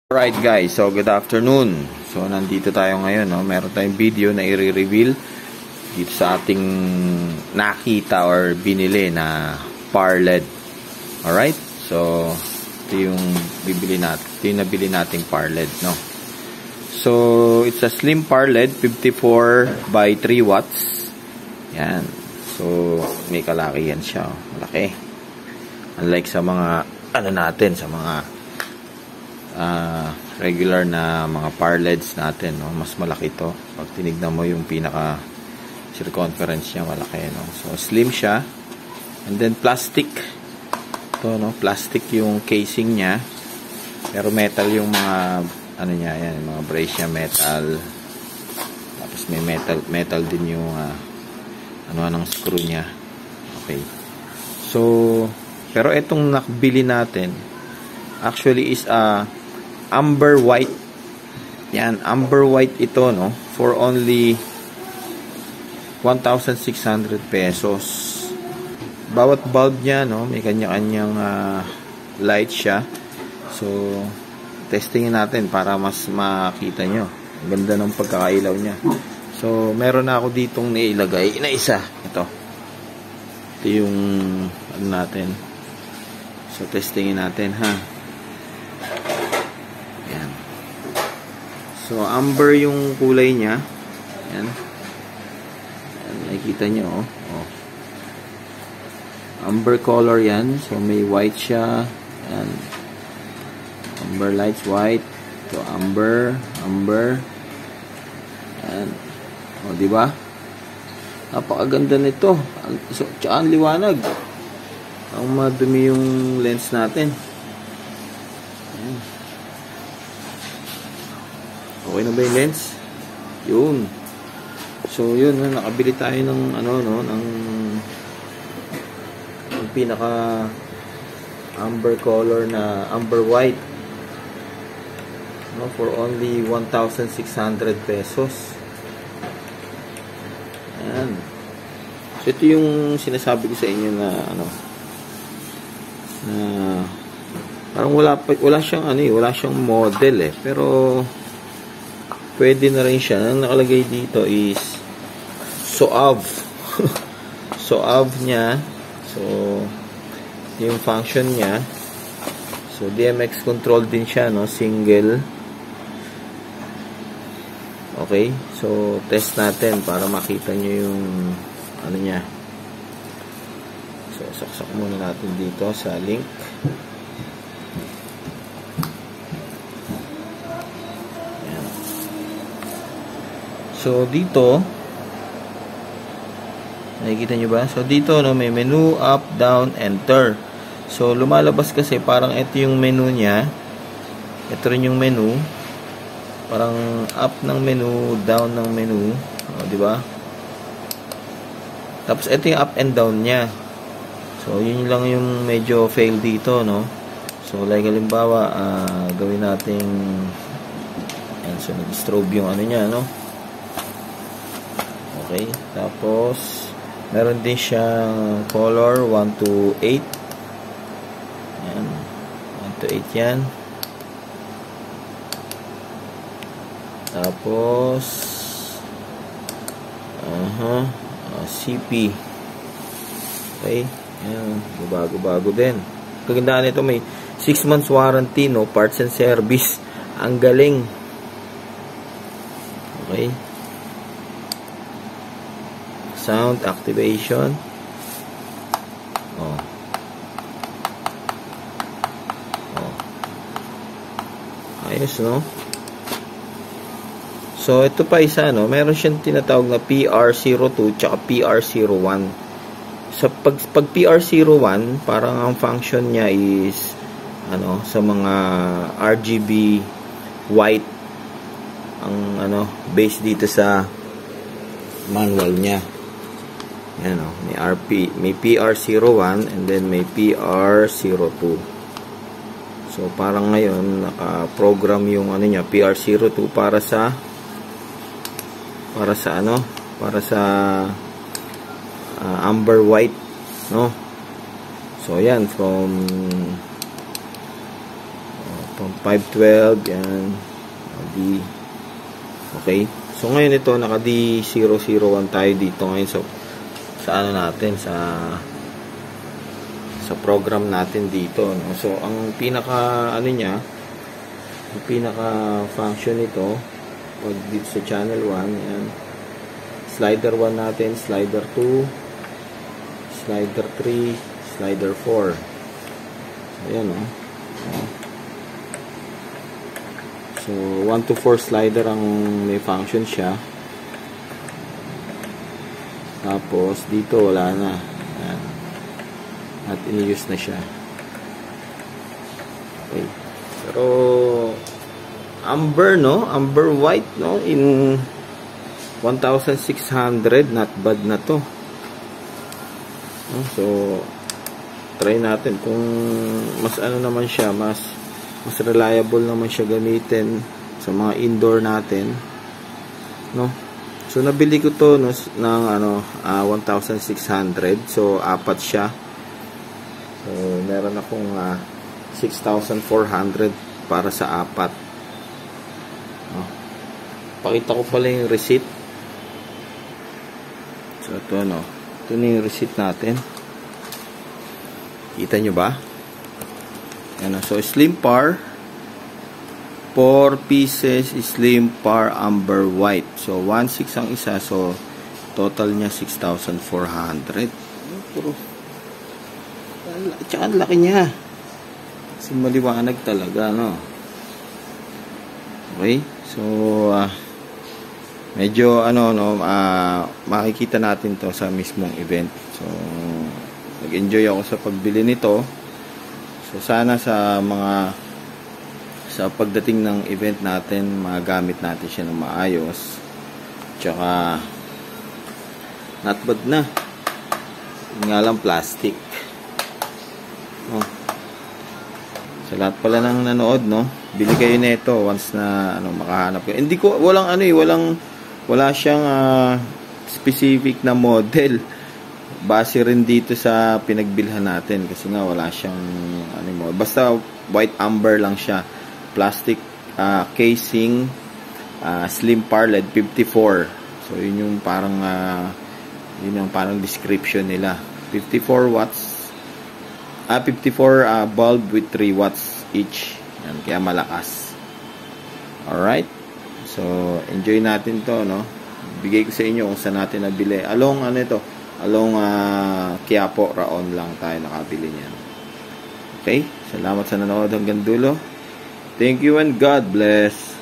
Alright guys, so good afternoon. So nandito tayo ngayon, no? Meron tayong video na i-reveal dito sa ating nakita or binili na PAR LED. Alright, so ito yung bibili natin, ito yung nabili nating PAR LED, no? So it's a slim PAR LED, 54 by 3 watts. Yan. So may kalaki yan siya, malaki. Unlike sa mga ano natin, sa mga regular na mga PAR LEDs natin, no? Mas malaki to. Pag tinignan mo yung pinaka circumference niya, malaki, no? So slim siya, and then plastic to, no? Plastic yung casing niya, pero metal yung mga ano niya, yan, mga brace niya, metal. Tapos may metal din yung ano ng screw niya. Okay, so pero itong nakbili natin actually is amber white. Yan, amber white ito, no? For only 1,600 pesos. Bawat bulb niya, no? May kanya-kanyang light siya. So, testingin natin para mas makita nyo. Ang ganda ng pagkakailaw niya. So, meron na ako ditong nailagay na isa. Ito yung ano natin. So, testingin natin, ha? So, amber yung kulay niya. Yan. Yan, nakikita nyo, oh. Amber color yan. So, may white siya. Yan. Amber lights, white. So, amber. Yan. O, diba? Napakaganda nito. So, tsaka ang liwanag. Ang madumi yung lens natin. Yan. Okay na ba yung lens? Yun. So, yun. Nakabili tayo ng ano, no? Ng pinaka amber color na amber white. No? For only 1,600 pesos. Ayan. So, ito yung sinasabi ko sa inyo na ano, na parang wala siyang ano, wala siyang model pero pwede na rin siya. Ang nakalagay dito is SOAV. SOAV niya. So, yung function niya. So, DMX control din siya, no? Single. Okay. So, test natin para makita nyo yung ano niya. So, saksak muna natin dito sa link. So, dito, nakikita nyo ba? So, dito, no, may menu, up, down, enter. So, lumalabas kasi parang ito yung menu niya. Ito rin yung menu. Parang up ng menu, down ng menu. O, diba? Tapos, ito yung up and down niya. So, yun lang yung medyo fail dito, no? So, like, halimbawa, gawin natin, yan, so, nag-strobe yung ano niya, no? Okay, tapos meron din siyang color 1 to 8. Yan, 1 to 8 yan. Tapos CP. Okay, yan, bago-bago din. Kagandaan nito, may 6 months warranty, no, parts and service. Ang galing. Okay. Sound activation. Oh. Ayos, no? So, ito pa isa, no? Meron siyang tinatawag na PR02 tsaka PR01. So, pag PR01, parang ang function niya is ano, sa mga RGB white ang ano, base dito sa manual niya. Yan, o, may PR01 and then may PR02. So, parang ngayon naka-program yung ano niya, PR02 para sa ano? Para sa amber white, no? So, yan, from Itong 512, yan. D. Okay. So, ngayon ito, naka D001 tayo dito ngayon. So, sa ano natin, sa program natin dito, no? So, ang pinaka, ano niya, ang pinaka function nito, pag dito sa channel 1, yan. Slider 1 natin, slider 2, slider 3, slider 4. Ayan, no? So, 1 to 4 slider ang may function siya. Tapos, dito wala na. Ayan. At in-use na siya. Okay. Pero, amber, no? Amber white, no? In 1,600. Not bad na to. So, try natin kung mas ano naman siya, mas reliable naman siya gamitin sa mga indoor natin, no? So nabili ko to no, ng 1,600. So apat siya. So meron akong 6,400 para sa apat. No? Pakita ko pala yung receipt. So ito, no. Ito na yung receipt natin. Kita nyo ba? Ano, so slim par 4 pieces slim par amber white. So 1,600 ang isa, so total niya 6,400. Puro tsaka ang laki niya kasi maliwanag talaga, no? Okay, so medyo makikita natin to sa mismong event. So nag-enjoy ako sa pagbili nito. So sana sa pagdating ng event natin, magamit natin siya ng maayos. Tsaka not bad na. Yung nga lang plastic. Oh. Sa lahat pala ng nanood, no? Bili kayo nito once na makahanap kayo. Hindi ko wala siyang specific na model. Base rin dito sa pinagbilhan natin kasi nga wala siyang basta white amber lang siya, plastic casing, slim par LED 54. So yun yung parang description nila. 54 watts 54 bulb with 3 watts each. Yan, kaya malakas. Alright, so enjoy natin to, no? Bigay ko sa inyo kung saan natin nabili. Along Quiapo, Raon lang tayo nakabili niyan. Okay? Salamat sa nanood hanggang dulo. Thank you and God bless.